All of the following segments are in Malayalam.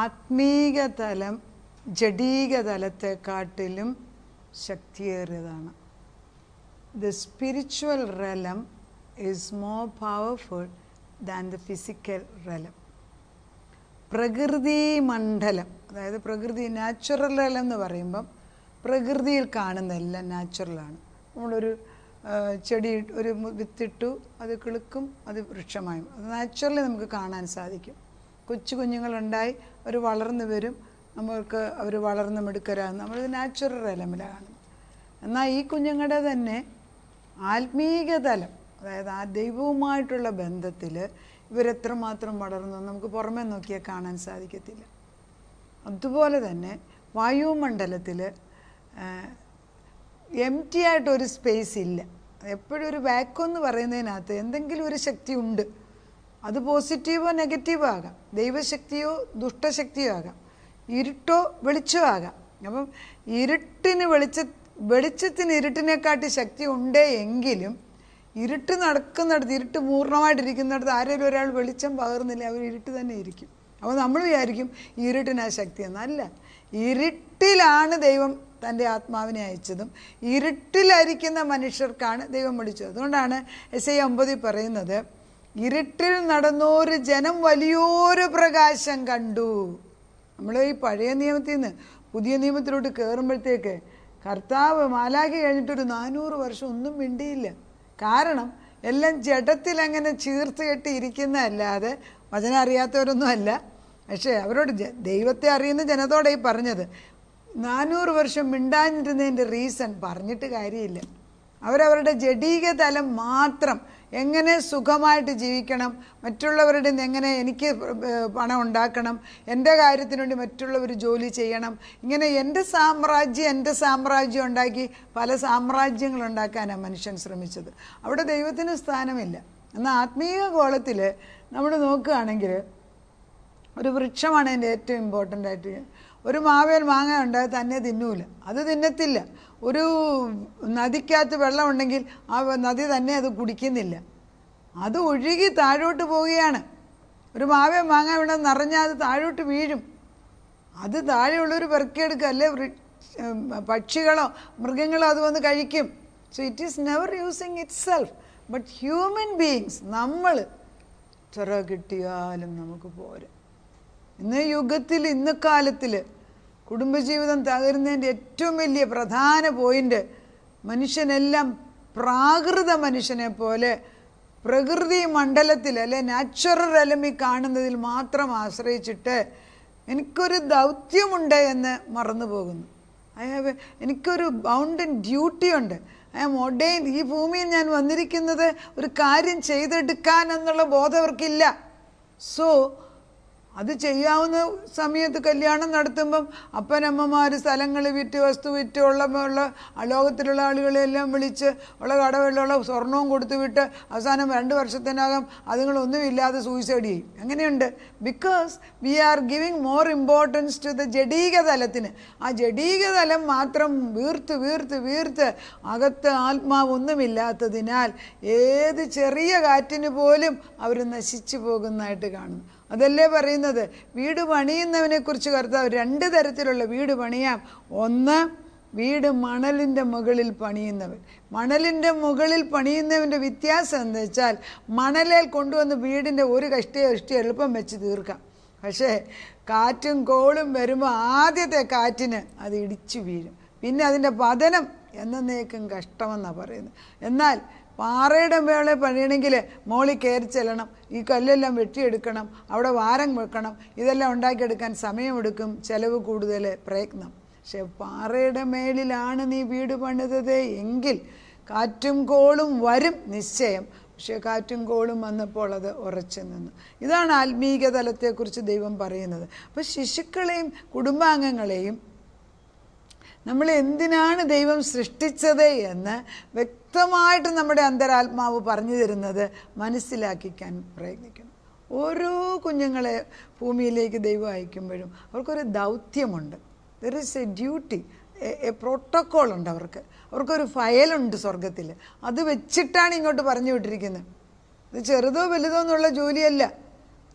ആത്മീക തലം ജഡീക തലത്തെക്കാട്ടിലും ശക്തിയേറിയതാണ്. The spiritual realm is more powerful than the physical realm. പ്രകൃതി മണ്ഡലം, അതായത് പ്രകൃതി നാച്ചുറൽ realm എന്ന് പറയുമ്പം പ്രകൃതിയിൽ കാണുന്ന എല്ലാം നാച്ചുറലാണ്. നമ്മളൊരു ചെടി ഒരു വിത്തിട്ടു, അത് കിളുക്കും, അത് വൃക്ഷമായും, അത് നാച്ചുറലി നമുക്ക് കാണാൻ സാധിക്കും. കൊച്ചു കുഞ്ഞുങ്ങളുണ്ടായി അവർ വളർന്നു വരും, നമ്മൾക്ക് അവർ വളർന്ന് മിടുക്കരാകും. നമ്മൾ നാച്ചുറൽ realmലാണ് കാണുന്നത്. എന്നാൽ ഈ കുഞ്ഞുങ്ങളുടെ തന്നെ ആത്മീക തലം, അതായത് ആ ദൈവവുമായിട്ടുള്ള ബന്ധത്തിൽ ഇവരെത്രമാത്രം വളർന്നു നമുക്ക് പുറമേ നോക്കിയാൽ കാണാൻ സാധിക്കത്തില്ല. അതുപോലെ തന്നെ വായുമണ്ഡലത്തിൽ എംറ്റി ആയിട്ടൊരു സ്പേസ് ഇല്ല. എപ്പോഴും ഒരു വാക്വം എന്ന് പറയുന്നതിനകത്ത് എന്തെങ്കിലും ഒരു ശക്തി ഉണ്ട്. അത് പോസിറ്റീവോ നെഗറ്റീവോ ആകാം, ദൈവശക്തിയോ ദുഷ്ടശക്തിയോ ആകാം, ഇരുട്ടോ വെളിച്ചമോ ആകാം. അപ്പം വെളിച്ചത്തിന് ഇരുട്ടിനെക്കാട്ടി ശക്തി ഉണ്ടേ എങ്കിലും ഇരുട്ട് നടക്കുന്നിടത്ത്, ഇരുട്ട് പൂർണ്ണമായിട്ടിരിക്കുന്നിടത്ത് ആരെങ്കിലും ഒരാൾ വെളിച്ചം പകർന്നില്ല, അവർ ഇരുട്ട് തന്നെ ഇരിക്കും. അപ്പോൾ നമ്മൾ വിചാരിക്കും ഇരുട്ടിന് ആ ശക്തി എന്നല്ല. ഇരുട്ടിലാണ് ദൈവം തൻ്റെ ആത്മാവിനെ അയച്ചതും ഇരുട്ടിലായിരിക്കുന്ന മനുഷ്യർക്കാണ് ദൈവം വിളിച്ചത്. അതുകൊണ്ടാണ് Isaiah 9 പറയുന്നത്, ഇരുട്ടിൽ നടന്നൊരു ജനം വലിയൊരു പ്രകാശം കണ്ടു. നമ്മൾ ഈ പഴയ നിയമത്തിൽ നിന്ന് പുതിയ നിയമത്തിലോട്ട് കയറുമ്പോഴത്തേക്ക് കർത്താവ് മാലാഖി കഴിഞ്ഞിട്ടൊരു 400 വർഷം ഒന്നും മിണ്ടിയില്ല. കാരണം എല്ലാം ജഡത്തിൽ അങ്ങനെ ചീർത്ത് കെട്ടി ഇരിക്കുന്നതല്ലാതെ വചനം അറിയാത്തവരൊന്നും അല്ല. പക്ഷേ അവരോട് ദൈവത്തെ അറിയുന്ന ജനത്തോടെ ഈ പറഞ്ഞത്. 400 വർഷം മിണ്ടാഞ്ഞിരുന്നതിൻ്റെ റീസൺ പറഞ്ഞിട്ട് കാര്യമില്ല. അവരവരുടെ ജഡീക തലം മാത്രം, എങ്ങനെ സുഖമായിട്ട് ജീവിക്കണം, മറ്റുള്ളവരുടെ എങ്ങനെ എനിക്ക് പണം ഉണ്ടാക്കണം, എൻ്റെ കാര്യത്തിന് വേണ്ടി മറ്റുള്ളവർ ജോലി ചെയ്യണം, ഇങ്ങനെ എൻ്റെ സാമ്രാജ്യം ഉണ്ടാക്കി പല സാമ്രാജ്യങ്ങളുണ്ടാക്കാനാണ് മനുഷ്യൻ ശ്രമിച്ചത്. അവിടെ ദൈവത്തിന് സ്ഥാനമില്ല. എന്നാൽ ആത്മീയ ഗോളത്തിൽ നമ്മൾ നോക്കുകയാണെങ്കിൽ ഒരു വൃക്ഷമാണ് എൻ്റെ ഏറ്റവും ഇമ്പോർട്ടൻ്റ് ആയിട്ട്. ഒരു മാവേൽ മാങ്ങ ഉണ്ടായി തന്നെ തിന്നൂല, അത് തിന്നത്തില്ല. ഒരു നദിക്കകത്ത് വെള്ളം ഉണ്ടെങ്കിൽ ആ നദി തന്നെ അത് കുടിക്കുന്നില്ല, അത് ഒഴുകി താഴോട്ട് പോവുകയാണ്. ഒരു മാവേൽ മാങ്ങ ഇവിടെ നിറഞ്ഞാൽ അത് താഴോട്ട് വീഴും, അത് താഴെയുള്ളവർ പെറുക്കിയെടുക്കുക, അല്ലേ പക്ഷികളോ മൃഗങ്ങളോ അത് വന്ന് കഴിക്കും. So it is never using it self. But human beings, നമ്മൾ ചെറ കിട്ടിയാലും നമുക്ക് പോരാ. ഇന്ന് യുഗത്തിൽ, ഇന്ന് കാലത്തിൽ കുടുംബജീവിതം തകരുന്നതിൻ്റെ ഏറ്റവും വലിയ പ്രധാന പോയിൻ്റ്, മനുഷ്യനെല്ലാം പ്രാകൃത മനുഷ്യനെ പോലെ പ്രകൃതി മണ്ഡലത്തിൽ അല്ലെ നാച്ചുറൽ realmൽ കാണുന്നതിൽ മാത്രം ആശ്രയിച്ചിട്ട് എനിക്കൊരു ദൗത്യമുണ്ട് എന്ന് മറന്നു പോകുന്നു. എനിക്കൊരു ബൗണ്ടൻ ഡ്യൂട്ടി ഉണ്ട്. I am ordained. ഈ ഭൂമിയിൽ ഞാൻ വന്നിരിക്കുന്നത് ഒരു കാര്യം ചെയ്തെടുക്കാൻ എന്നുള്ള ബോധം അവർക്കില്ല. സോ അത് ചെയ്യാവുന്ന സമയത്ത് കല്യാണം നടത്തുമ്പം അപ്പനമ്മമാർ സ്ഥലങ്ങൾ വിറ്റ് വസ്തു വിറ്റ് ഉള്ള ലോകത്തിലുള്ള ആളുകളെല്ലാം വിളിച്ച് ഉള്ള കടകളിലുള്ള സ്വർണവും കൊടുത്തു വിട്ട് അവസാനം 2 വർഷത്തിനകം അതുങ്ങളൊന്നുമില്ലാതെ സൂയിസൈഡ് ചെയ്യും. അങ്ങനെയുണ്ട്. Because we are giving more importance to the ജഡീക തലത്തിന്. ആ ജഡീക തലം മാത്രം വീർത്ത് അകത്ത് ആത്മാവൊന്നുമില്ലാത്തതിനാൽ ഏത് ചെറിയ കാറ്റിന് പോലും അവർ നശിച്ചു പോകുന്നതായിട്ട് കാണുന്നു. അതല്ലേ പറയുന്നത്, വീട് പണിയുന്നവനെ കുറിച്ച് കർത്താവ് 2 തരത്തിലുള്ള വീട് പണിയാം. ഒന്ന്, വീട് മണലിൻ്റെ മുകളിൽ പണിയുന്നവൻ. മണലിൻ്റെ മുകളിൽ പണിയുന്നവൻ്റെ വ്യത്യാസം എന്താ വെച്ചാൽ, മണലേൽ കൊണ്ടുവന്ന് വീടിൻ്റെ ഒരു കഷ്ടി എളുപ്പം വെച്ച് തീർക്കാം. പക്ഷേ കാറ്റും കോളും വരുമ്പോൾ ആദ്യത്തെ കാറ്റിന് അത് ഇടിച്ചു വീഴും. പിന്നെ അതിൻ്റെ പതനം എന്നേക്കും കഷ്ടമെന്നാണ് പറയുന്നത്. എന്നാൽ പാറയുടെ മേളെ പണിയണമെങ്കിൽ മോളിൽ കയറി ചെല്ലണം, ഈ കല്ലെല്ലാം വെട്ടിയെടുക്കണം, അവിടെ വാരം വെക്കണം, ഇതെല്ലാം ഉണ്ടാക്കിയെടുക്കാൻ സമയമെടുക്കും, ചിലവ് കൂടുതൽ, പ്രയത്നം. പക്ഷെ പാറയുടെ മേളിലാണ് നീ വീട് പണിതത് എങ്കിൽ കാറ്റും കോളും വരും നിശ്ചയം. പക്ഷേ കാറ്റും കോളും വന്നപ്പോൾ അത് ഉറച്ചു നിന്നു. ഇതാണ് ആത്മീക തലത്തെക്കുറിച്ച് ദൈവം പറയുന്നത്. അപ്പോൾ ശിശുക്കളെയും കുടുംബാംഗങ്ങളെയും നമ്മൾ എന്തിനാണ് ദൈവം സൃഷ്ടിച്ചത് എന്ന് വ്യക്തമായിട്ട് നമ്മുടെ അന്തരാത്മാവ് പറഞ്ഞു തരുന്നത് മനസ്സിലാക്കിക്കാൻ പ്രയത്നിക്കണം. ഓരോ കുഞ്ഞുങ്ങളെ ഭൂമിയിലേക്ക് ദൈവം അയക്കുമ്പോഴും അവർക്കൊരു ദൗത്യമുണ്ട്. There is a duty, a protocol ഉണ്ട് അവർക്കൊരു ഫയലുണ്ട് സ്വർഗത്തിൽ. അത് വെച്ചിട്ടാണ് ഇങ്ങോട്ട് പറഞ്ഞു വിട്ടിരിക്കുന്നത്. ഇത് ചെറുതോ വലുതോ എന്നുള്ള ജോലിയല്ല.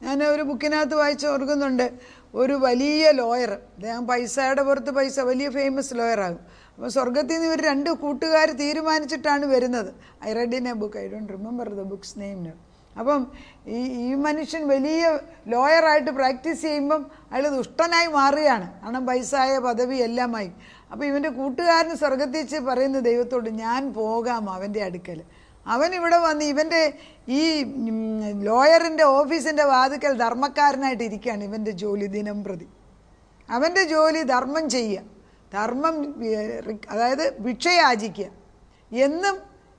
ഞാൻ ഒരു ബുക്കിനകത്ത് വായിച്ച് ഓർക്കുന്നുണ്ട്, ഒരു വലിയ ലോയർ, അദ്ദേഹം പൈസയുടെ പുറത്ത് പൈസ, വലിയ ഫേമസ് ലോയറാകും. അപ്പോൾ സ്വർഗത്തിൽ നിന്ന് ഇവർ 2 കൂട്ടുകാർ തീരുമാനിച്ചിട്ടാണ് വരുന്നത്. I read in A book, I don't remember the books name. അപ്പം ഈ മനുഷ്യൻ വലിയ ലോയറായിട്ട് പ്രാക്ടീസ് ചെയ്യുമ്പം അയാൾ ദുഷ്ടനായി മാറുകയാണ്. കാരണം പൈസയായ പദവി എല്ലാമായി. അപ്പോൾ ഇവൻ്റെ കൂട്ടുകാരന് സ്വർഗത്തിൽ വെച്ച് പറയുന്ന ദൈവത്തോട്, ഞാൻ പോകാം അവൻ്റെ അടുക്കൽ. അവൻ ഇവിടെ വന്ന് ഇവൻ്റെ ഈ ലോയറിൻ്റെ ഓഫീസിൻ്റെ വാതിക്കൽ ധർമ്മക്കാരനായിട്ട് ഇരിക്കുകയാണ്. ഇവൻ്റെ ജോലി ദിനം പ്രതി അവൻ്റെ ജോലി ധർമ്മം ചെയ്യുക, ധർമ്മം അതായത് ഭിക്ഷയാചിക്കുക. എന്നും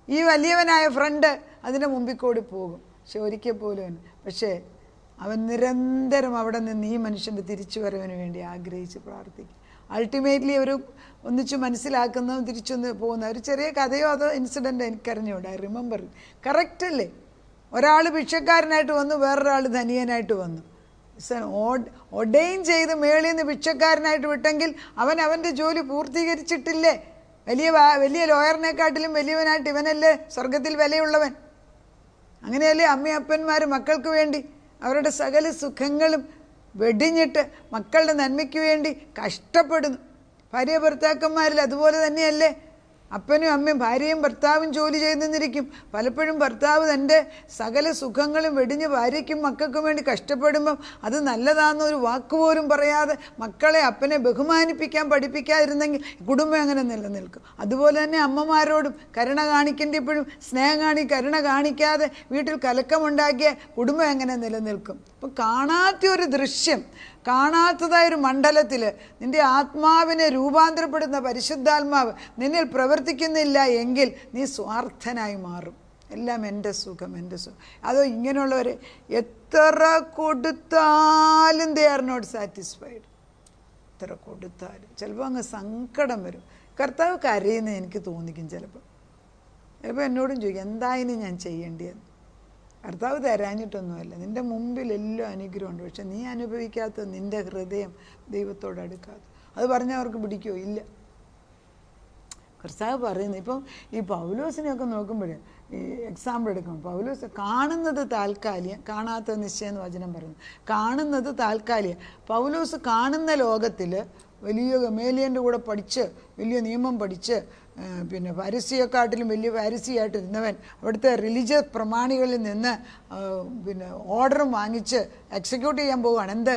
ഈ വലിയവനായ ഫ്രണ്ട് അതിൻ്റെ മുമ്പിൽ കൂടി പോകും. പക്ഷെ ഒരിക്കൽ പോലും അവൻ നിരന്തരം അവിടെ നിന്ന് ഈ മനുഷ്യൻ്റെ തിരിച്ചു വരവിന് വേണ്ടി ആഗ്രഹിച്ച് പ്രാർത്ഥിക്കും. അൾട്ടിമേറ്റ്ലി അവർ ഒന്നിച്ച് മനസ്സിലാക്കുന്നതും തിരിച്ചൊന്ന് പോകുന്ന ഒരു ചെറിയ കഥയോ അതോ ഇൻസിഡൻറ്റ് എനിക്കറിഞ്ഞുകൂടാ. I remember. കറക്റ്റ് അല്ലേ? ഒരാൾ ഭിക്ഷക്കാരനായിട്ട് വന്നു, വേറൊരാൾ ധനിയനായിട്ട് വന്നു. ഒഡെയിൻ ചെയ്ത് മേളിൽ നിന്ന് ഭിക്ഷക്കാരനായിട്ട് വിട്ടെങ്കിൽ അവൻ അവൻ്റെ ജോലി പൂർത്തീകരിച്ചിട്ടില്ലേ? വലിയ ലോയറിനെക്കാട്ടിലും വലിയവനായിട്ട് ഇവനല്ലേ സ്വർഗത്തിൽ വിലയുള്ളവൻ. അങ്ങനെയല്ലേ അമ്മയപ്പന്മാർ മക്കൾക്ക് വേണ്ടി അവരുടെ സകല സുഖങ്ങളും വെടിഞ്ഞിട്ട് മക്കളുടെ നന്മയ്ക്ക് വേണ്ടി കഷ്ടപ്പെടുന്നു. ഭാര്യ ഭർത്താക്കന്മാരിൽ അതുപോലെ തന്നെയല്ലേ? അപ്പനും അമ്മയും ഭാര്യയും ഭർത്താവും ജോലി ചെയ്തെന്നിരിക്കും. പലപ്പോഴും ഭർത്താവ് തൻ്റെ സകല സുഖങ്ങളും വെടിഞ്ഞ് ഭാര്യയ്ക്കും മക്കൾക്കും വേണ്ടി കഷ്ടപ്പെടുമ്പം അത് നല്ലതാണെന്നൊരു വാക്കുപോലും പറയാതെ മക്കളെ അപ്പനെ ബഹുമാനിപ്പിക്കാൻ പഠിപ്പിക്കാതിരുന്നെങ്കിൽ കുടുംബം അങ്ങനെ നിലനിൽക്കും. അതുപോലെ തന്നെ അമ്മമാരോടും കരുണ കാണിക്കേണ്ടപ്പോഴും സ്നേഹം കരുണ കാണിക്കാതെ വീട്ടിൽ കലക്കമുണ്ടാക്കിയ കുടുംബം എങ്ങനെ നിലനിൽക്കും? അപ്പം കാണാത്ത ഒരു ദൃശ്യം, കാണാത്തതായൊരു മണ്ഡലത്തിൽ നിൻ്റെ ആത്മാവിനെ രൂപാന്തരപ്പെടുന്ന പരിശുദ്ധാത്മാവ് നിന്നിൽ പ്രവർത്തിക്കുന്നില്ല എങ്കിൽ നീ സ്വാർത്ഥനായി മാറും. എല്ലാം എൻ്റെ സുഖം, എൻ്റെ സുഖം. അതോ ഇങ്ങനെയുള്ളവർ എത്ര കൊടുത്താലും ദേ ആർ നോട്ട് സാറ്റിസ്ഫൈഡ്. എത്ര കൊടുത്താലും ചിലപ്പോൾ അങ്ങ് സങ്കടം വരും. കർത്താവ് കരയുന്ന എനിക്ക് തോന്നിക്കും. ചിലപ്പോൾ എന്നോടും ചോദിക്കും, എന്തായാലും ഞാൻ ചെയ്യേണ്ടിയെന്ന്. കർത്താവ് തരാഞ്ഞിട്ടൊന്നുമല്ല, നിൻ്റെ മുമ്പിൽ എല്ലാം അനുഗ്രഹമുണ്ട്. പക്ഷെ നീ അനുഭവിക്കാത്ത നിൻ്റെ ഹൃദയം ദൈവത്തോട് അടുക്കാത്ത, അത് പറഞ്ഞവർക്ക് പിടിക്കുമോ? ഇല്ല. കർത്താവ് പറയുന്നത് ഇപ്പം ഈ പൗലോസിനെയൊക്കെ നോക്കുമ്പോഴേ ഈ എക്സാമ്പിൾ എടുക്കണം. പൗലോസ് കാണുന്നത് താൽക്കാലികം, കാണാത്ത നിശ്ചയം എന്ന് വചനം പറയുന്നു. കാണുന്നത് താൽക്കാലികം. പൗലോസ് കാണുന്ന ലോകത്തിൽ വലിയ ഗമേലിയൻ്റെ കൂടെ പഠിച്ച് വലിയ നിയമം പഠിച്ച് പിന്നെ ഫാരിസിയെക്കാട്ടിലും വലിയ ഫാരിസിയായിട്ടിരുന്നവൻ അവിടുത്തെ റിലീജിയസ് പ്രമാണികളിൽ നിന്ന് പിന്നെ ഓർഡറും വാങ്ങിച്ച് എക്സിക്യൂട്ട് ചെയ്യാൻ പോവുകയാണ്. എന്ത്?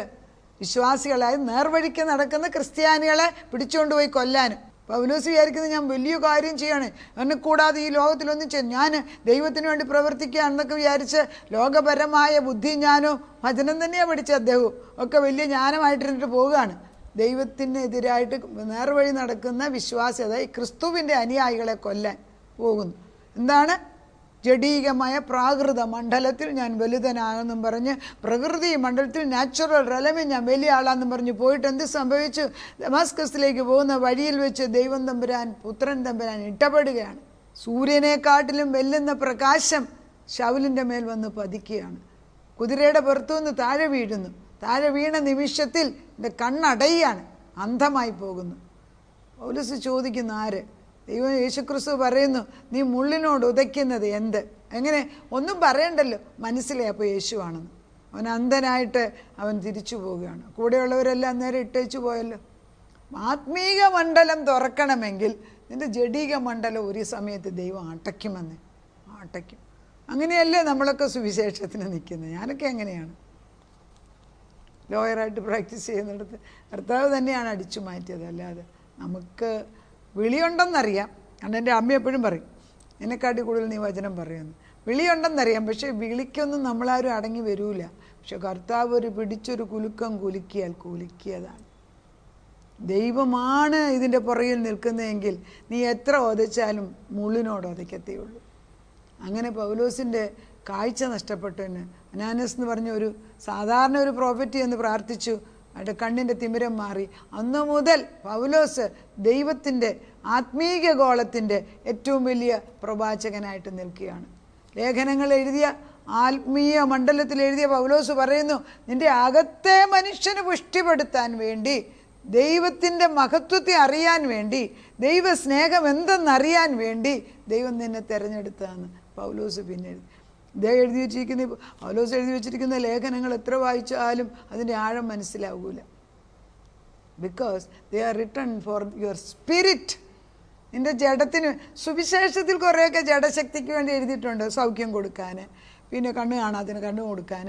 വിശ്വാസികളായി നേർവഴിക്ക് നടക്കുന്ന ക്രിസ്ത്യാനികളെ പിടിച്ചുകൊണ്ടുപോയി കൊല്ലാനും. പൗലോസ് വിചാരിക്കുന്നത് ഞാൻ വലിയ കാര്യം ചെയ്യാണ്, എന്നെ കൂടാതെ ഈ ലോകത്തിലൊന്നും ഞാൻ ദൈവത്തിന് വേണ്ടി പ്രവർത്തിക്കുകയാണെന്നൊക്കെ വിചാരിച്ച് ലോകപരമായ ബുദ്ധി ജ്ഞാനവും വചനം തന്നെയാണ് പഠിച്ച അദ്ദേഹവും ഒക്കെ വലിയ ജ്ഞാനമായിട്ടിരുന്നിട്ട് പോവുകയാണ്. ദൈവത്തിനെതിരായിട്ട് നേർവഴി നടക്കുന്ന വിശ്വാസി, അതായത് ക്രിസ്തുവിൻ്റെ അനുയായികളെ കൊല്ലാൻ പോകുന്നു. എന്താണ്? ജഡീകമായ പ്രാകൃത മണ്ഡലത്തിൽ ഞാൻ വലുതനാണെന്നും പറഞ്ഞ്, പ്രകൃതി മണ്ഡലത്തിൽ നാച്ചുറൽ റലമിൽ ഞാൻ വലിയ ആളാണെന്നും പറഞ്ഞ് പോയിട്ട് എന്ത് സംഭവിച്ചു? ദമാസ്കസിലേക്ക് പോകുന്ന വഴിയിൽ വെച്ച് ദൈവം തമ്പുരാൻ, പുത്രൻ തമ്പുരാൻ ഇടപെടുകയാണ്. സൂര്യനെക്കാട്ടിലും വെല്ലുന്ന പ്രകാശം ശൗലിൻ്റെ മേൽ വന്ന് പതിക്കുകയാണ്. കുതിരയുടെ പുറത്തുനിന്ന് താഴെ വീഴുന്നു. താഴെ വീണ നിമിഷത്തിൽ എൻ്റെ കണ്ണടയാണ്, അന്ധമായി പോകുന്നു. പൗലോസ് ചോദിക്കുന്നു, ആര്? ദൈവം യേശുക്രിസ്തു പറയുന്നു, നീ മുള്ളിനോട് ഉதைക്കുന്നത് എന്ത്? എങ്ങനെ? ഒന്നും പറയണ്ടല്ലോ, മനസ്സിലായി അപ്പോൾ യേശുവാണെന്ന്. അവൻ അന്ധനായിട്ട് അവൻ തിരിച്ചു പോവുകയാണ്. കൂടെയുള്ളവരെല്ലാം നേരെ ഇട്ടേച്ചു പോയല്ലോ. ആത്മീക മണ്ഡലം തുറക്കണമെങ്കിൽ നിൻ്റെ ജഡീക മണ്ഡലം ഒരു സമയത്ത് ദൈവം അടയ്ക്കുമെന്ന്. അടയ്ക്കും. അങ്ങനെയല്ലേ നമ്മളൊക്കെ സുവിശേഷത്തിന് നിൽക്കുന്നത്. ഞാനൊക്കെ അങ്ങനെയാണ്. ലോയറായിട്ട് പ്രാക്ടീസ് ചെയ്യുന്നിടത്ത് കർത്താവ് തന്നെയാണ് അടിച്ചു മാറ്റിയത്. അല്ലാതെ നമുക്ക് വിളിയുണ്ടെന്നറിയാം. കാരണം എൻ്റെ അമ്മ എപ്പോഴും പറയും, എന്നെക്കാട്ടി കൂടുതൽ നീ വചനം പറയുന്നു. വിളിയുണ്ടെന്നറിയാം, പക്ഷേ വിളിക്കൊന്നും നമ്മളാരും അടങ്ങി വരൂല. പക്ഷെ കർത്താവ് ഒരു പിടിച്ചൊരു കുലുക്കം കുലുക്കിയാൽ കുലുക്കിയതാണ്. ദൈവമാണ് ഇതിൻ്റെ പുറകിൽ നിൽക്കുന്നതെങ്കിൽ നീ എത്ര ഉതച്ചാലും മുള്ളിനോട് ഉതയ്ക്കത്തേ ഉള്ളൂ. അങ്ങനെ പൗലോസിൻ്റെ കാഴ്ച നഷ്ടപ്പെട്ടതിന് അനാനസ് എന്ന് പറഞ്ഞ ഒരു സാധാരണ ഒരു പ്രോഫറ്റ് എന്ന് പ്രാർത്ഥിച്ചു. അവരുടെ കണ്ണിൻ്റെ തിമിരം മാറി. അന്നു മുതൽ പൗലോസ് ദൈവത്തിൻ്റെ ആത്മീക ഗോളത്തിൻ്റെ ഏറ്റവും വലിയ പ്രവാചകനായിട്ട് നിൽക്കുകയാണ്. ലേഖനങ്ങൾ എഴുതിയ, ആത്മീയ മണ്ഡലത്തിൽ എഴുതിയ പൗലോസ് പറയുന്നു, നിൻ്റെ അകത്തെ മനുഷ്യന് പുഷ്ടിപ്പെടുത്താൻ വേണ്ടി, ദൈവത്തിൻ്റെ മഹത്വത്തെ അറിയാൻ വേണ്ടി, ദൈവസ്നേഹം എന്തെന്നറിയാൻ വേണ്ടി ദൈവം നിന്നെ തിരഞ്ഞെടുത്തതെന്ന് പൗലോസ് പിന്നെ ഇദ്ദേഹം എഴുതി വെച്ചിരിക്കുന്ന, പൗലോസ് എഴുതി വെച്ചിരിക്കുന്ന ലേഖനങ്ങൾ എത്ര വായിച്ചാലും അതിൻ്റെ ആഴം മനസ്സിലാവൂല. Because they are written for your spirit. നിൻ്റെ ജഡത്തിന്, സുവിശേഷത്തിൽ കുറേയൊക്കെ ജഡശക്തിക്ക് വേണ്ടി എഴുതിയിട്ടുണ്ട്, സൗഖ്യം കൊടുക്കാൻ, പിന്നെ കണ്ണ് കാണാത്തതിന് കണ്ണ് കൊടുക്കാൻ,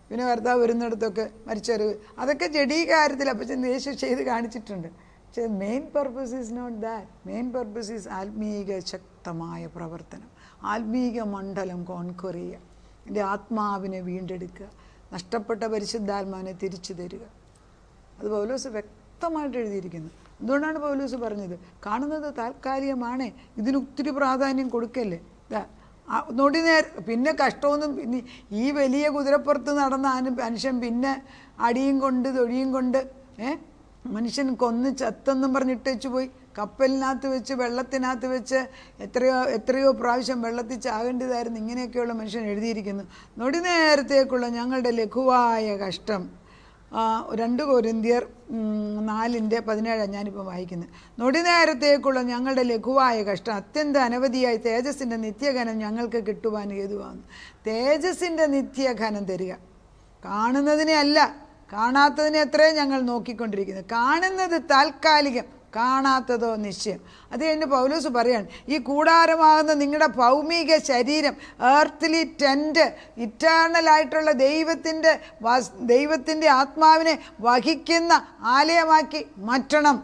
പിന്നെ കർത്താവ് വരുന്നിടത്തൊക്കെ മരിച്ചൊരു, അതൊക്കെ ജഡീകാര്യത്തിൽ അപ്പം യേശു ചെയ്ത് കാണിച്ചിട്ടുണ്ട്. പക്ഷേ main purpose is not that. Main purpose is ആത്മീക ശക്തമായ പ്രവർത്തനം, ആത്മീക മണ്ഡലം കോൺക്വർ ചെയ്യുക, എൻ്റെ ആത്മാവിനെ വീണ്ടെടുക്കുക, നഷ്ടപ്പെട്ട പരിശുദ്ധാത്മാവിനെ തിരിച്ചു തരിക. അത് പൗലോസ് വ്യക്തമായിട്ട് എഴുതിയിരിക്കുന്നു. അതുകൊണ്ടാണ് പൗലോസ് പറഞ്ഞത്, കാണുന്നത് താൽക്കാലികമാണ്, ഇതിന് ഒത്തിരി പ്രാധാന്യം കൊടുക്കല്ലേ. നൊടി പിന്നെ കഷ്ടമൊന്നും, പിന്നെ ഈ വലിയ കുതിരപ്പുറത്ത് നടന്ന മനുഷ്യൻ പിന്നെ അടിയും കൊണ്ട് തൊഴിയും കൊണ്ട് മനുഷ്യൻ കൊന്ന് ചത്തെന്നും പറഞ്ഞിട്ട് വെച്ച് പോയി. കപ്പലിനകത്ത് വെച്ച്, വെള്ളത്തിനകത്ത് വെച്ച് എത്രയോ പ്രാവശ്യം വെള്ളത്തിൽ ചാകേണ്ടതായിരുന്നു. ഇങ്ങനെയൊക്കെയുള്ള മനുഷ്യൻ എഴുതിയിരിക്കുന്നു. നൊടി നേരത്തേക്കുള്ള ഞങ്ങളുടെ ലഘുവായ കഷ്ടം. 2 കൊരിന്ത്യർ 4:17 ഞാനിപ്പോൾ വായിക്കുന്നത്. നൊടി നേരത്തേക്കുള്ള ഞങ്ങളുടെ ലഘുവായ കഷ്ടം അത്യന്തം അനവധിയായി തേജസ്സിൻ്റെ നിത്യഘനം ഞങ്ങൾക്ക് കിട്ടുവാൻ ഹേതുവാണ്. തേജസ്സിൻ്റെ നിത്യഘനം തരിക. കാണുന്നതിനെ അല്ല, കാണാത്തതിനെ എത്രയും ഞങ്ങൾ നോക്കിക്കൊണ്ടിരിക്കുന്നത്. കാണുന്നത് താൽക്കാലികം, കാണാത്തതോ നിശ്ചയം. അത് കഴിഞ്ഞ് പൗലോസ് പറയാണ്, ഈ കൂടാരമാകുന്ന നിങ്ങളുടെ ഭൗമിക ശരീരം, എർത്ത്ലി ടെൻറ്റ്, ഇറ്റേണലായിട്ടുള്ള ദൈവത്തിൻ്റെ ആത്മാവിനെ വഹിക്കുന്ന ആലയമാക്കി മാറ്റണം.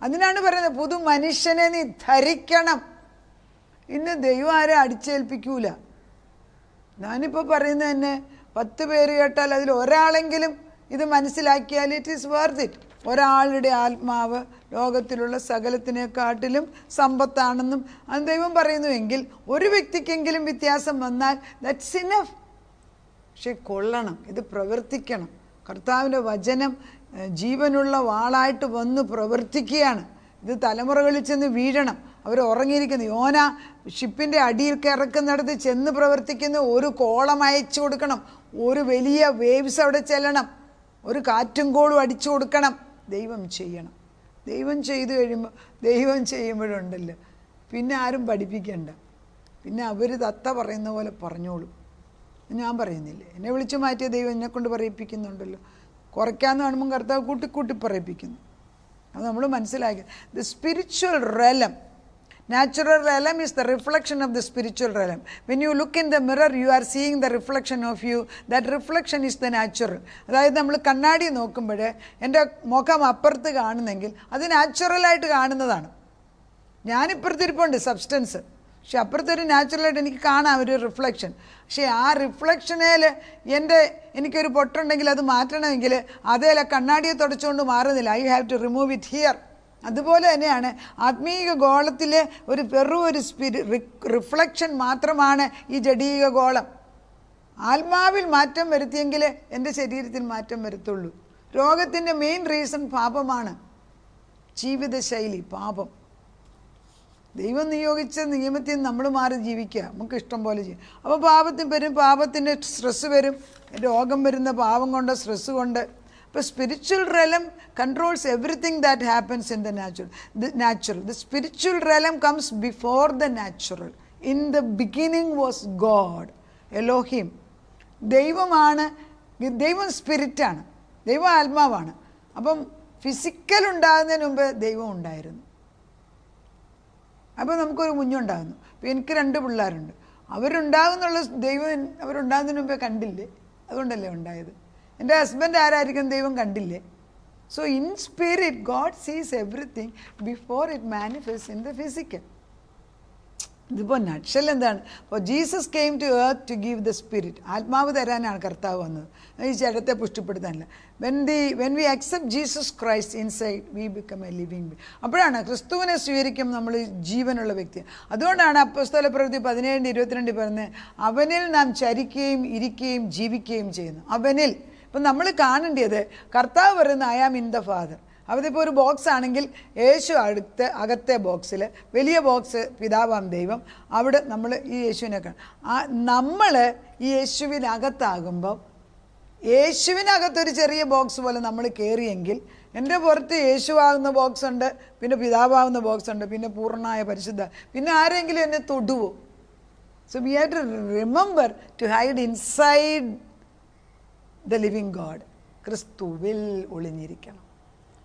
അതിനാണ് പറയുന്നത്, പുതു മനുഷ്യനെ നീ ധരിക്കണം. ഇന്ന് ദൈവം ആരെ അടിച്ചേൽപ്പിക്കൂല. ഞാനിപ്പോൾ പറയുന്നത് തന്നെ 10 പേര് കേട്ടാൽ അതിൽ ഒരാളെങ്കിലും ഇത് മനസ്സിലാക്കിയാൽ ഇറ്റ് ഈസ് വർത്ത് ഇറ്റ്. ഒരാളുടെ ആത്മാവ് ലോകത്തിലുള്ള സകലത്തിനെക്കാട്ടിലും സമ്പത്താണെന്നും അത് ദൈവം പറയുന്നുവെങ്കിൽ ഒരു വ്യക്തിക്കെങ്കിലും വ്യത്യാസം വന്നാൽ ദാറ്റ്സ് ഇനഫ്. പക്ഷെ കൊള്ളണം, ഇത് പ്രവർത്തിക്കണം. കർത്താവിൻ്റെ വചനം ജീവനുള്ള വാളായിട്ട് വന്ന് പ്രവർത്തിക്കുകയാണ്. ഇത് തലമുറകളിൽ ചെന്ന് വീഴണം. അവർ ഉറങ്ങിയിരിക്കുന്നു. യോന ഷിപ്പിൻ്റെ അടിയിൽ കിടക്കുന്നിടത്ത് ചെന്ന് പ്രവർത്തിക്കുന്ന ഒരു കോളം അയച്ചു കൊടുക്കണം, ഒരു വലിയ വേവ്സ് അവിടെ ചെല്ലണം, ഒരു കാറ്റും കോളും അടിച്ചു കൊടുക്കണം. ദൈവം ചെയ്യണം. ദൈവം ചെയ്തു കഴിയുമ്പോൾ, ദൈവം ചെയ്യുമ്പോഴുണ്ടല്ലോ പിന്നെ ആരും പഠിപ്പിക്കണ്ട. പിന്നെ അവർ തത്ത പറയുന്ന പോലെ പറഞ്ഞോളും. ഞാൻ പറയുന്നില്ലേ, എന്നെ വിളിച്ചു മാറ്റിയ ദൈവം എന്നെക്കൊണ്ട് പറയിപ്പിക്കുന്നുണ്ടല്ലോ. കുറയ്ക്കാമെന്ന് കാണുമ്പോൾ കർത്താവ് കൂട്ടിക്കൂട്ടി പറയിപ്പിക്കുന്നു. അത് നമ്മൾ മനസ്സിലാക്കി. The spiritual realm, natural realm is the reflection of the spiritual realm. When you look in the mirror, you are seeing the reflection of you. That reflection is the natural. അതായത് നമ്മൾ കണ്ണാടി നോക്കുമ്പോൾ എൻ്റെ മുഖം അപ്പുറത്ത് കാണുന്നെങ്കിൽ അത് നാച്ചുറലായിട്ട് കാണുന്നതാണ്. ഞാനിപ്പുറത്തിരിപ്പുണ്ട് സബ്സ്റ്റൻസ്, പക്ഷെ അപ്പുറത്തൊരു നാച്ചുറലായിട്ട് എനിക്ക് കാണാം ഒരു റിഫ്ലക്ഷൻ. പക്ഷേ ആ റിഫ്ലക്ഷനേൽ എനിക്കൊരു പൊട്ടുണ്ടെങ്കിൽ അത് മാറ്റണമെങ്കിൽ അതേല കണ്ണാടിയെ തുടച്ചുകൊണ്ട് മാറുന്നില്ല. I have to remove it here. അതുപോലെ തന്നെയാണ് ആത്മീക ഗോളത്തിലെ ഒരു റിഫ്ലക്ഷൻ മാത്രമാണ് ഈ ജഡീക ഗോളം. ആത്മാവിൽ മാറ്റം വരുത്തിയെങ്കിൽ എൻ്റെ ശരീരത്തിൽ മാറ്റം വരത്തുള്ളൂ. രോഗത്തിൻ്റെ മെയിൻ റീസൺ പാപമാണ്, ജീവിതശൈലി, പാപം. ദൈവം നിയോഗിച്ച നിയമത്തിൽ നമ്മൾ മാറി ജീവിക്കുക, നമുക്ക് ഇഷ്ടം പോലെ ചെയ്യും. അപ്പോൾ പാപത്തിൻ്റെ സ്ട്രെസ്സ് വരും. രോഗം വരുന്ന പാപം കൊണ്ട്, സ്ട്രെസ്സ് കൊണ്ട്. അപ്പോൾ spiritual realm controls everything that happens in the natural. The spiritual realm comes before the natural. In the beginning was God, Elohim. ദൈവം സ്പിരിറ്റാണ്, ദൈവം ആത്മാവാണ്. അപ്പം ഫിസിക്കൽ ഉണ്ടാകുന്നതിന് മുമ്പ് ദൈവം ഉണ്ടായിരുന്നു. അപ്പോൾ നമുക്കൊരു കുഞ്ഞുണ്ടാകുന്നു. അപ്പോൾ എനിക്ക് 2 പിള്ളേരുണ്ട്. അവരുണ്ടാകുന്നുള്ള ദൈവം അവരുണ്ടാകുന്നതിന് മുമ്പേ കണ്ടില്ലേ? അതുകൊണ്ടല്ലേ ഉണ്ടായത്. എൻ്റെ ഹസ്ബൻഡ് ആരായിരിക്കും ദൈവം കണ്ടില്ലേ? So in spirit, God sees everything before it manifests in the physical. ഇതിപ്പോൾ നട്ഷൽ എന്താണ്? അപ്പോൾ Jesus came to earth to give the spirit. ആത്മാവ് തരാനാണ് കർത്താവ് വന്നത്, ഈ ജഡത്തെ പുഷ്ടിപ്പെടുത്താനല്ല. When we accept Jesus Christ inside, we become a living being. അപ്പോഴാണ് ക്രിസ്തുവിനെ സ്വീകരിക്കും നമ്മൾ ജീവനുള്ള വ്യക്തി. അതുകൊണ്ടാണ് അപ്പോസ്തല പ്രവൃത്തി 17:22 പറഞ്ഞത്, അവനിൽ നാം ചരിക്കുകയും ഇരിക്കുകയും ജീവിക്കുകയും ചെയ്യുന്നു. അവനിൽ. അപ്പം നമ്മൾ കാണേണ്ടത് കർത്താവ് പറയുന്ന I am in the father. അതിപ്പോൾ ഒരു ബോക്സ് ആണെങ്കിൽ യേശു അകത്തെ ബോക്സിൽ, വലിയ ബോക്സ് പിതാവാം ദൈവം, അവിടെ നമ്മൾ ഈ യേശുവിനെ നമ്മൾ ഈ യേശുവിനകത്താകുമ്പം, യേശുവിനകത്തൊരു ചെറിയ ബോക്സ് പോലെ നമ്മൾ കയറിയെങ്കിൽ, എൻ്റെ പുറത്ത് യേശുവാകുന്ന ബോക്സ് ഉണ്ട്, പിന്നെ പിതാവാകുന്ന ബോക്സ് ഉണ്ട്, പിന്നെ പൂർണ്ണമായ പരിശുദ്ധ, പിന്നെ ആരെങ്കിലും എന്നെ തൊടുവോ? So we have to remember to hide inside the living God. ക്രിസ്തുവിൽ ഒളിഞ്ഞിരിക്കണം.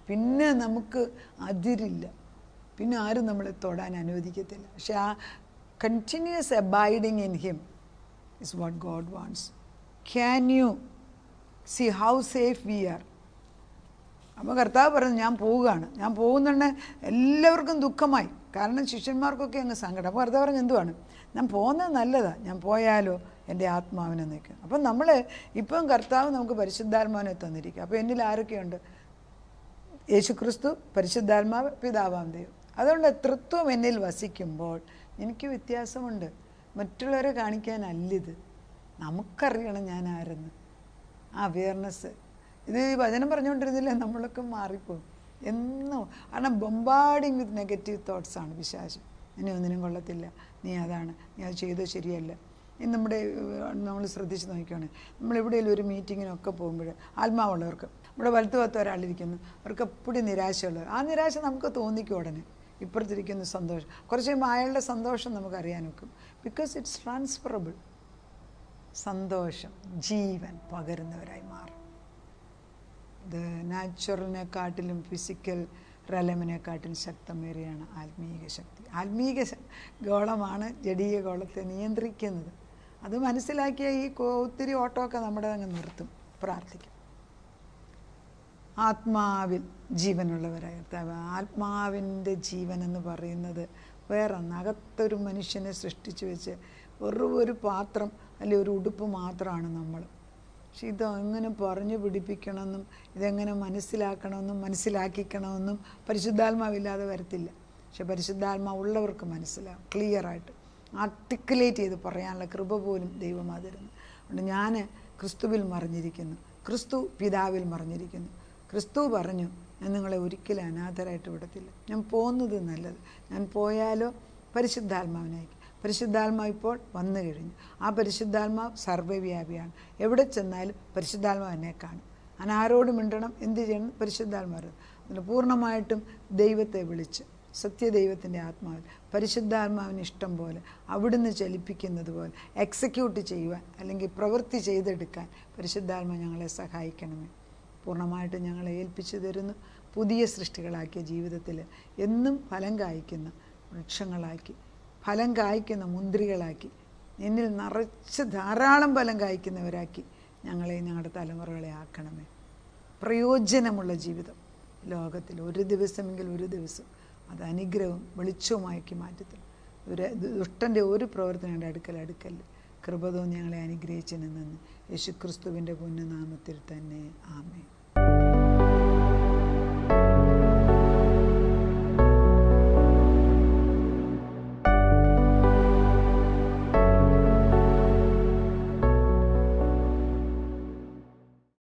പിന്നെ നമുക്ക് അതിരില്ല, പിന്നെ ആരും നമ്മളെ തൊടാൻ അനുവദിക്കത്തില്ല. പക്ഷെ ആ continuous abiding in him is what God wants. Can you see how safe we are? അപ്പോൾ കർത്താവ് പറഞ്ഞു, ഞാൻ പോവുകയാണ്. ഞാൻ പോകുന്നുണ്ട്. എല്ലാവർക്കും ദുഃഖമായി, കാരണം ശിഷ്യന്മാർക്കൊക്കെ അങ്ങ് സങ്കടം. അപ്പോൾ കർത്താവ് പറഞ്ഞു, എന്തുവാണ്, ഞാൻ പോകുന്നത് നല്ലതാണ്, ഞാൻ പോയാലോ എൻ്റെ ആത്മാവിനെ നിൽക്കും. അപ്പം നമ്മൾ ഇപ്പം കർത്താവ് നമുക്ക് പരിശുദ്ധാത്മാവിനെ തന്നിരിക്കുക. അപ്പോൾ എന്നിൽ ആരൊക്കെയുണ്ട്? യേശുക്രിസ്തു, പരിശുദ്ധാത്മാവ്, പിതാവാം ദൈവം. അതുകൊണ്ട് തൃത്വം എന്നിൽ വസിക്കുമ്പോൾ എനിക്ക് വ്യത്യാസമുണ്ട്. മറ്റുള്ളവരെ കാണിക്കാനല്ലിത്, നമുക്കറിയണം ഞാൻ ആരെന്ന്. ആ അവെയർനെസ്. ഇത് വചനം പറഞ്ഞുകൊണ്ടിരുന്നില്ല, നമ്മളൊക്കെ മാറിപ്പോകും എന്നോ. കാരണം ബൊമ്പാഡിങ് വിത്ത് നെഗറ്റീവ് തോട്ട്സാണ് പിശാച്. ഇനി ഒന്നിനും കൊള്ളത്തില്ല, നീ അതാണ്, നീ അത് ചെയ്തോ ശരിയല്ല. ഇന്ന് നമ്മൾ ശ്രദ്ധിച്ച് നോക്കുകയാണ്, നമ്മളെവിടെയെങ്കിലും ഒരു മീറ്റിങ്ങിനൊക്കെ പോകുമ്പോൾ ആത്മാവുള്ളവർക്ക്, നമ്മുടെ വലത്തുഭാഗത്ത് ഒരാളിരിക്കുന്നു, അവർക്ക് എപ്പോഴും നിരാശയുള്ളവർ. ആ നിരാശ നമുക്ക് തോന്നിക്കും ഉടനെ. ഇപ്പുറത്തിരിക്കുന്ന സന്തോഷം, കുറച്ച് കഴിയുമ്പോൾ അയാളുടെ സന്തോഷം നമുക്കറിയാൻ ഒക്കും. Because it's transferable. സന്തോഷം ജീവൻ പകരുന്നവരായി മാറും. ഇത് നാച്ചുറലിനെക്കാട്ടിലും ഫിസിക്കൽ റലമിനെക്കാട്ടിലും ശക്തമേറിയാണ് ആത്മീക ശക്തി. ആത്മീക ഗോളമാണ് ജഡീയ ഗോളത്തെ നിയന്ത്രിക്കുന്നത്. അത് മനസ്സിലാക്കിയ ഈ ഒത്തിരി ഓട്ടമൊക്കെ നമ്മുടെ അങ്ങ് നിർത്തും. പ്രാർത്ഥിക്കും. ആത്മാവിൽ ജീവനുള്ളവരായ കർത്താവ്. ആത്മാവിൻ്റെ ജീവൻ എന്ന് പറയുന്നത് വേറെ അകത്തൊരു മനുഷ്യനെ സൃഷ്ടിച്ചു വെച്ച് വെറും ഒരു പാത്രം അല്ലെങ്കിൽ ഒരു ഉടുപ്പ് മാത്രമാണ് നമ്മൾ. പക്ഷെ ഇതെങ്ങനെ പറഞ്ഞു പിടിപ്പിക്കണമെന്നും ഇതെങ്ങനെ മനസ്സിലാക്കണമെന്നും മനസ്സിലാക്കിക്കണമെന്നും പരിശുദ്ധാത്മാവില്ലാതെ വരത്തില്ല. പക്ഷെ പരിശുദ്ധാത്മാവ് ഉള്ളവർക്ക് മനസ്സിലാവും. ക്ലിയറായിട്ട് ആർട്ടിക്കുലേറ്റ് ചെയ്ത് പറയാനുള്ള കൃപ പോലും ദൈവമാ തരുന്നു. അതുകൊണ്ട് ഞാൻ ക്രിസ്തുവിൽ മറിഞ്ഞിരിക്കുന്നു, ക്രിസ്തു പിതാവിൽ മറിഞ്ഞിരിക്കുന്നു. ക്രിസ്തു പറഞ്ഞു, ഞാൻ നിങ്ങളെ ഒരിക്കലും അനാഥരായിട്ട് വിടത്തില്ല. ഞാൻ പോകുന്നത് നല്ലത്. ഞാൻ പോയാലോ പരിശുദ്ധാത്മാവിനയക്കും. പരിശുദ്ധാത്മാവ് ഇപ്പോൾ വന്നു കഴിഞ്ഞു. ആ പരിശുദ്ധാത്മാവ് സർവ്വവ്യാപിയാണ്. എവിടെ ചെന്നാലും പരിശുദ്ധാത്മാവ് എന്നെ കാണും. ഞാൻ ആരോട് മിണ്ടണം, എന്ത് ചെയ്യണം, പരിശുദ്ധാത്മാവ്. അതിന് പൂർണ്ണമായിട്ടും ദൈവത്തെ വിളിച്ച് സത്യദൈവത്തിൻ്റെ ആത്മാവിൽ പരിശുദ്ധാത്മാവിന് ഇഷ്ടം പോലെ അവിടുന്ന് ചലിപ്പിക്കുന്നത് പോലെ എക്സിക്യൂട്ട് ചെയ്യുവാൻ അല്ലെങ്കിൽ പ്രവൃത്തി ചെയ്തെടുക്കാൻ പരിശുദ്ധാത്മാവ് ഞങ്ങളെ സഹായിക്കണമേ. പൂർണ്ണമായിട്ടും ഞങ്ങളെ ഏൽപ്പിച്ചു തരുന്നു. പുതിയ സൃഷ്ടികളാക്കിയ ജീവിതത്തിൽ എന്നും ഫലം കായ്ക്കുന്ന വൃക്ഷങ്ങളാക്കി, ഫലം കായ്ക്കുന്ന മുന്തിരികളാക്കി, എന്നിൽ നിറച്ച് ധാരാളം ഫലം കായ്ക്കുന്നവരാക്കി ഞങ്ങളെ, ഞങ്ങളുടെ തലമുറകളെ ആക്കണമേ. പ്രയോജനമുള്ള ജീവിതം ലോകത്തിൽ ഒരു ദിവസമെങ്കിൽ ഒരു ദിവസം അത് അനുഗ്രഹവും വെളിച്ചവുമാക്കി മാറ്റത്തില്ല. ദുഷ്ടൻ്റെ ഒരു പ്രവർത്തനങ്ങളുടെ അടുക്കല്. കൃപ തോന്നി ഞങ്ങളെ അനുഗ്രഹിച്ചതിന് നന്ദി. യേശുക്രിസ്തുവിൻ്റെ പുണ്യനാമത്തിൽ തന്നെ ആമേൻ.